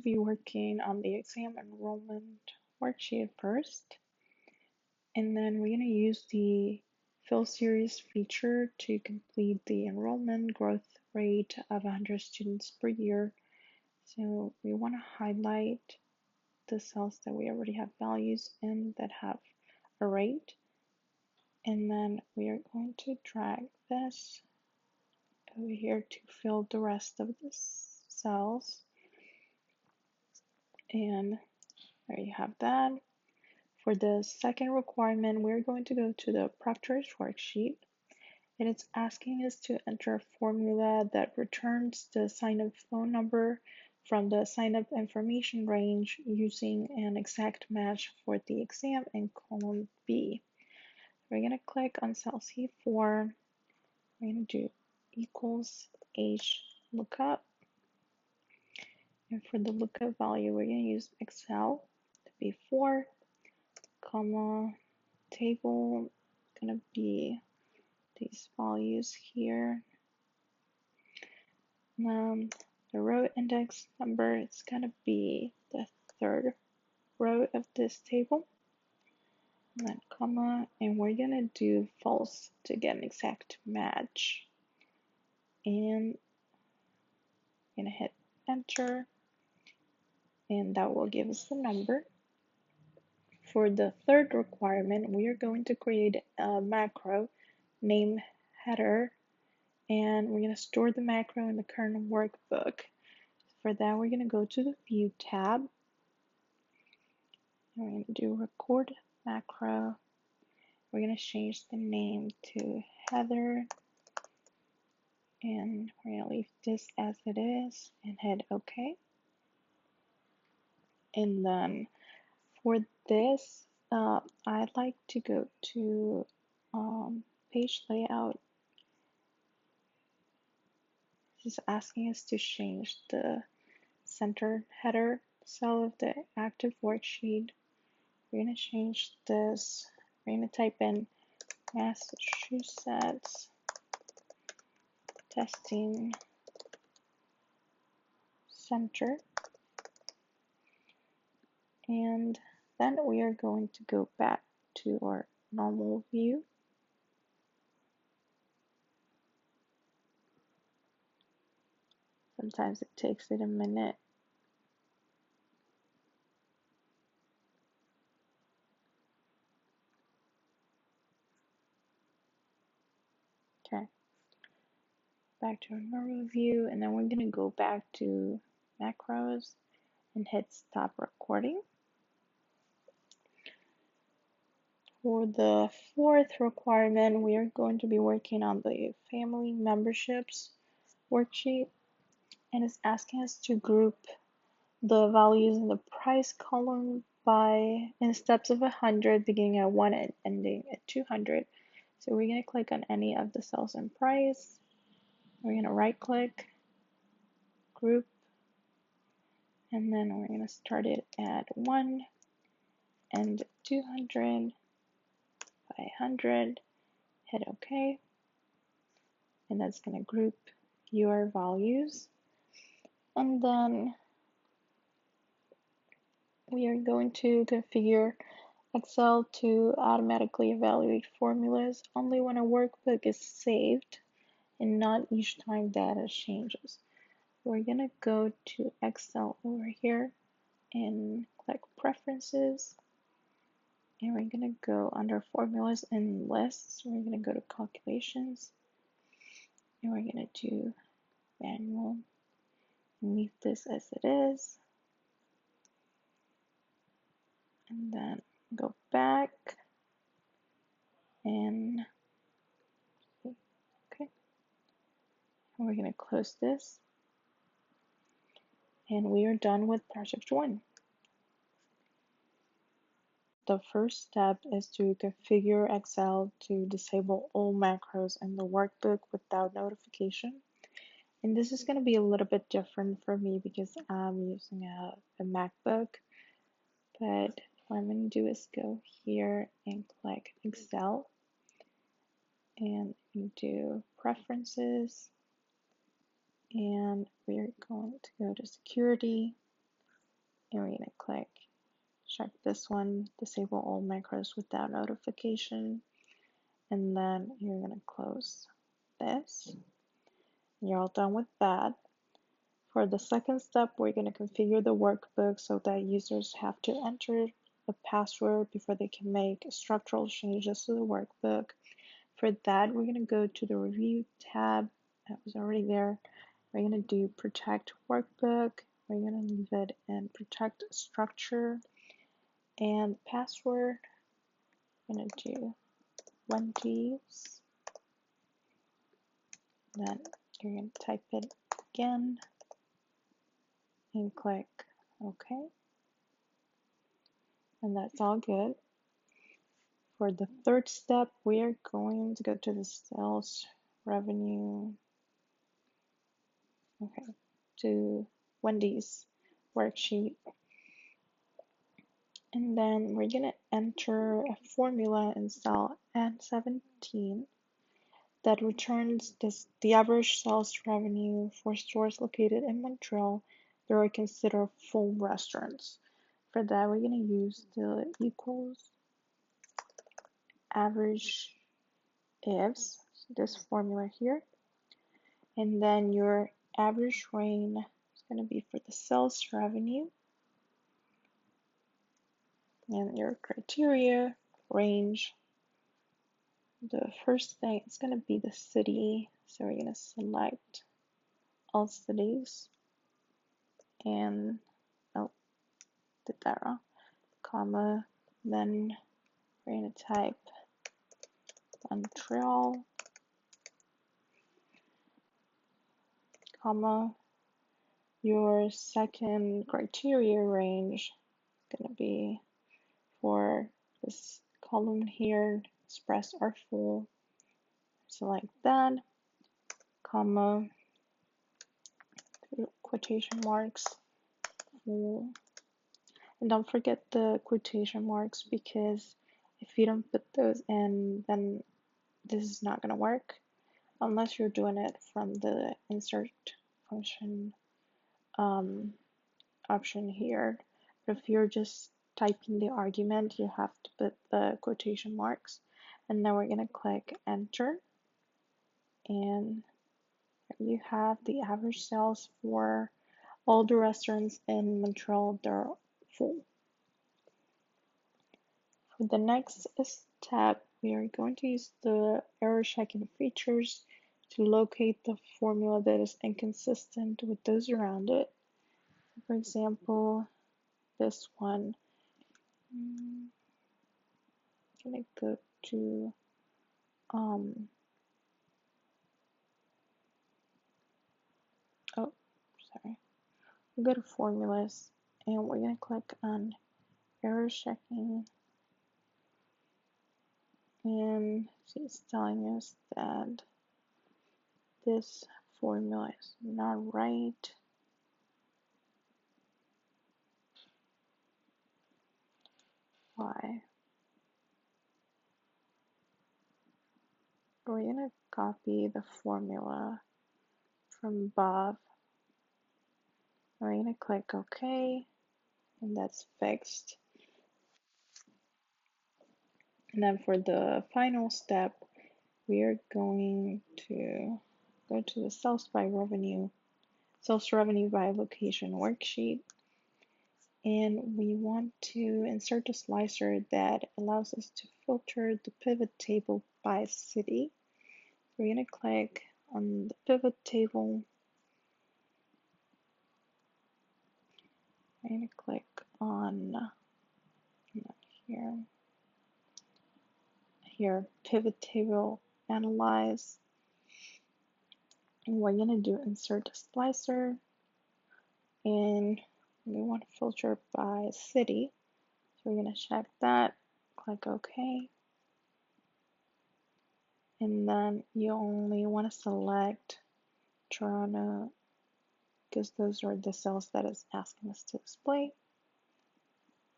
be working on the exam enrollment worksheet first, and then we're going to use the fill series feature to complete the enrollment growth rate of 100 students per year. So we want to highlight the cells that we already have values in that have a rate, and then we are going to drag this over here to fill the rest of the cells. And there you have that. For the second requirement, we're going to go to the Proctor's worksheet, and it's asking us to enter a formula that returns the sign-up phone number from the sign-up information range using an exact match for the exam in column B. We're going to click on cell C4. We're going to do equals age lookup. And for the lookup value, we're going to use Excel to be 4, comma, table, going to be these values here. The row index number is going to be the third row of this table. And then comma, and we're going to do false to get an exact match. And I'm going to hit enter, and that will give us the number. For the third requirement, we are going to create a macro named header, and we're going to store the macro in the current workbook. For that, we're going to go to the View tab. And we're going to do Record Macro. We're going to change the name to Heather. And we're going to leave this as it is and hit OK. And then for this, I'd like to go to page layout. This is asking us to change the center header cell of the active worksheet. We're going to change this. We're going to type in Massachusetts Testing Center. And then we are going to go back to our normal view. Sometimes it takes it a minute. Okay. Back to our normal view, and then we're going to go back to macros and hit stop recording. For the fourth requirement, we are going to be working on the family memberships worksheet, and it's asking us to group the values in the price column in steps of 100, beginning at 1 and ending at 200. So we're going to click on any of the cells in price. We're going to right click, group, and then we're going to start it at 1 and 200 by 100, hit OK, and that's going to group your values. And then we are going to configure Excel to automatically evaluate formulas only when a workbook is saved and not each time data changes. We're going to go to Excel over here and click Preferences. And we're going to go under Formulas and Lists. We're going to go to Calculations. And we're going to do Manual. And leave this as it is. And then go back. And okay. And we're going to close this. And we are done with Project 1. The first step is to configure Excel to disable all macros in the workbook without notification. And this is going to be a little bit different for me because I'm using a MacBook. But what I'm going to do is go here and click Excel and do Preferences. And we're going to go to Security. and we're gonna click check this one, disable all macros without notification, and then you're gonna close this. You're all done with that. For the second step, we're going to configure the workbook so that users have to enter a password before they can make structural changes to the workbook. For that, we're going to go to the review tab. That was already there. We're going to do protect workbook. We're going to leave it in protect structure, and password, we're going to do Wendy's. Then you're going to type it again and click OK. And that's all good. For the third step, we're going to go to the sales revenue, okay, to Wendy's worksheet. And then we're going to enter a formula in cell N17 that returns the average sales revenue for stores located in Montreal that are considered full restaurants. For that, we're going to use the equals average ifs, this formula here, and then your average range is going to be for the sales revenue, and your criteria range, the first thing is going to be the city, so we're going to select all cities, and oh, did that wrong, comma, then we're going to type Montreal, comma, your second criteria range is going to be for this column here, express or full, select that, comma, quotation marks, full, and don't forget the quotation marks, because if you don't put those in, then this is not going to work unless you're doing it from the insert function option here. But if you're just typing the argument, you have to put the quotation marks. And now we're going to click enter, and you have the average sales for all the restaurants in Montreal that are full. For the next step, we are going to use the error checking features to locate the formula that is inconsistent with those around it. For example, this one, I'm gonna go to oh, sorry. We'll go to formulas, and we're gonna click on error checking, and it's telling us that this formula is not right. Why? We're gonna copy the formula from Bob. We're gonna click OK, and that's fixed. And then for the final step, we are going to go to the sales revenue by location worksheet, and we want to insert a slicer that allows us to filter the pivot table by city. We're going to click on the pivot table. I'm going to click on here, pivot table analyze. And we're going to do insert a slicer, and we want to filter by city. So we're going to check that, click OK. And then you only want to select Toronto, because those are the cells that it's asking us to display.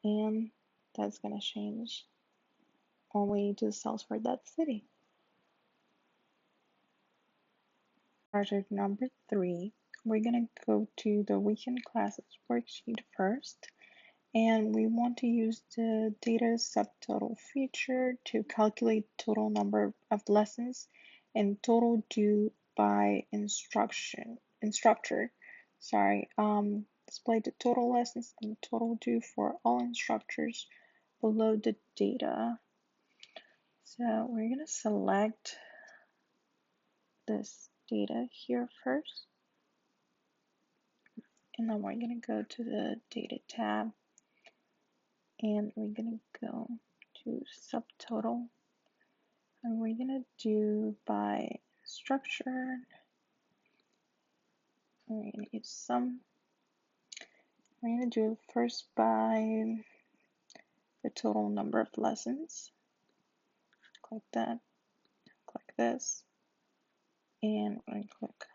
And that's going to change only to the cells for that city. Project number 3, we're going to go to the weekend classes worksheet first. And we want to use the data subtotal feature to calculate total number of lessons and total due by instructor. Display the total lessons and total due for all instructors below the data. So we're gonna select this data here first, and then we're gonna go to the data tab, and we're gonna go to subtotal, and we're gonna do by structure. We're gonna use sum. We're gonna do first by the total number of lessons. Click that, click this, and we're gonna click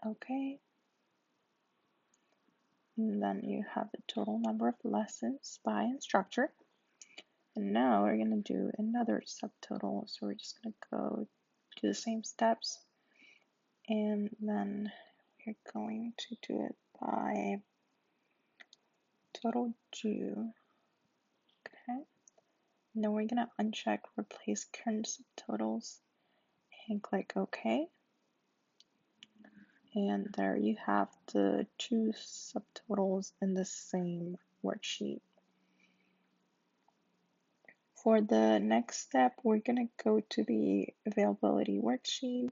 OK. And then you have the total number of lessons by instructor. And now we're going to do another subtotal. So we're just going to go do the same steps. And then we're going to do it by total due. Okay. And then we're going to uncheck replace current subtotals and click OK. And there you have the two subtotals in the same worksheet. For the next step, we're going to go to the availability worksheet.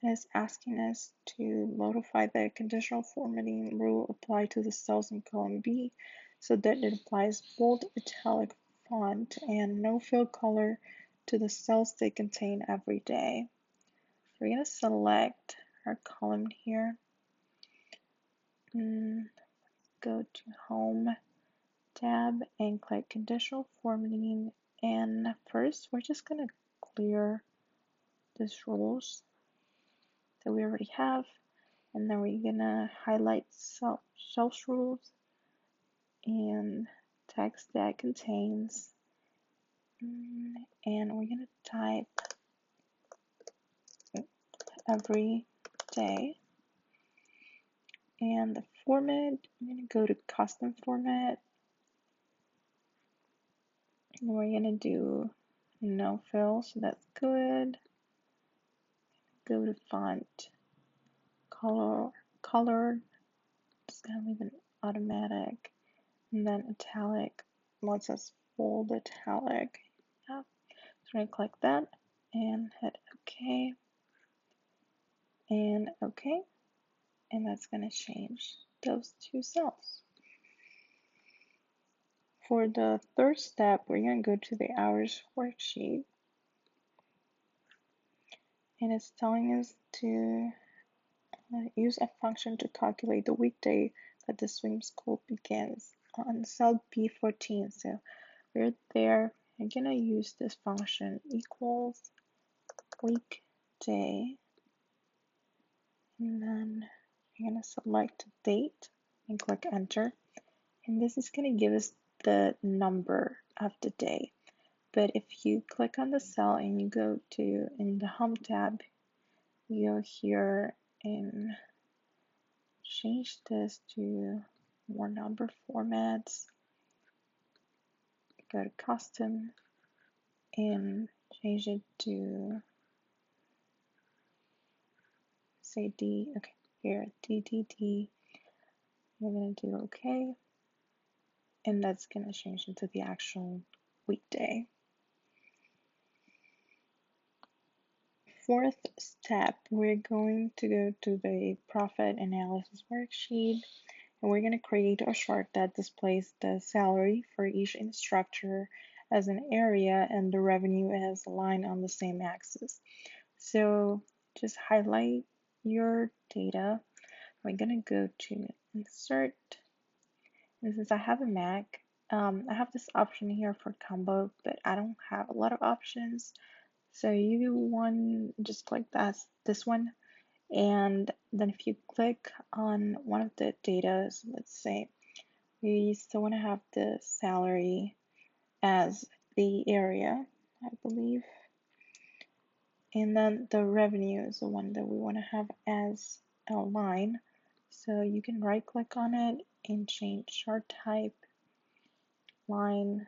It's asking us to modify the conditional formatting rule applied to the cells in column B so that it applies bold italic font and no fill color to the cells they contain every day. We're going to select our column here and go to Home tab and click Conditional Formatting. And first, we're just going to clear these rules that we already have. And then we're gonna highlight shelf rules and text that contains, and we're gonna type every day. And the format, I'm gonna go to custom format, and we're gonna do no fill, so that's good. Go to font color, just gonna leave it automatic, and then italic lets us bold italic. Yeah. So I'm gonna click that and hit OK and OK, and that's gonna change those two cells. For the third step, we're gonna go to the hours worksheet, and it's telling us to use a function to calculate the weekday that the swim school begins on cell B14. So we're there. I'm gonna use this function equals weekday, and then I'm gonna select date and click enter. And this is gonna give us the number of the day. But if you click on the cell and you go to in the Home tab, you go here and change this to more number formats. Go to custom and change it to say D. Okay, here DDD. We're gonna do OK, and that's gonna change into the actual weekday. Fourth step, we're going to go to the profit analysis worksheet, and we're going to create a chart that displays the salary for each instructor as an area and the revenue as a line on the same axis. So just highlight your data. We're going to go to insert, and since I have a Mac, I have this option here for combo, but I don't have a lot of options. So you want just click this one, and then if you click on one of the data, so let's say we still want to have the salary as the area, I believe, and then the revenue is the one that we want to have as a line. So you can right click on it and change chart type, line,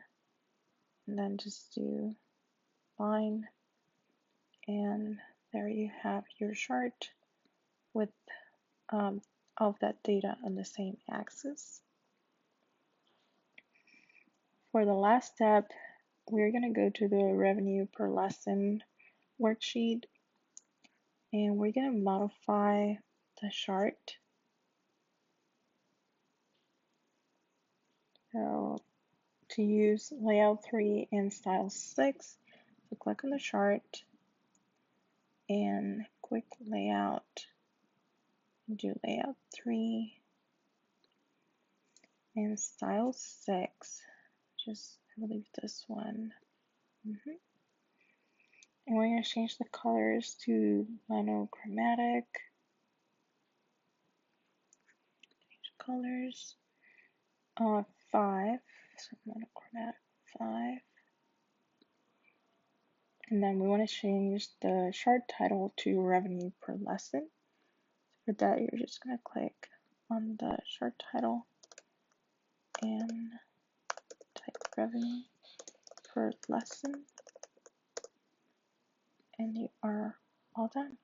and then just do line, and there you have your chart with all of that data on the same axis. For the last step, we're going to go to the revenue per lesson worksheet, and we're going to modify the chart. So to use layout 3 and style 6, so click on the chart and quick layout, do layout 3 and style 6, just I believe this one. And we're going to change the colors to monochromatic. Change colors. 5, so monochromatic 5. And then we want to change the chart title to revenue per lesson. For that, you're just going to click on the chart title and type revenue per lesson, and you are all done.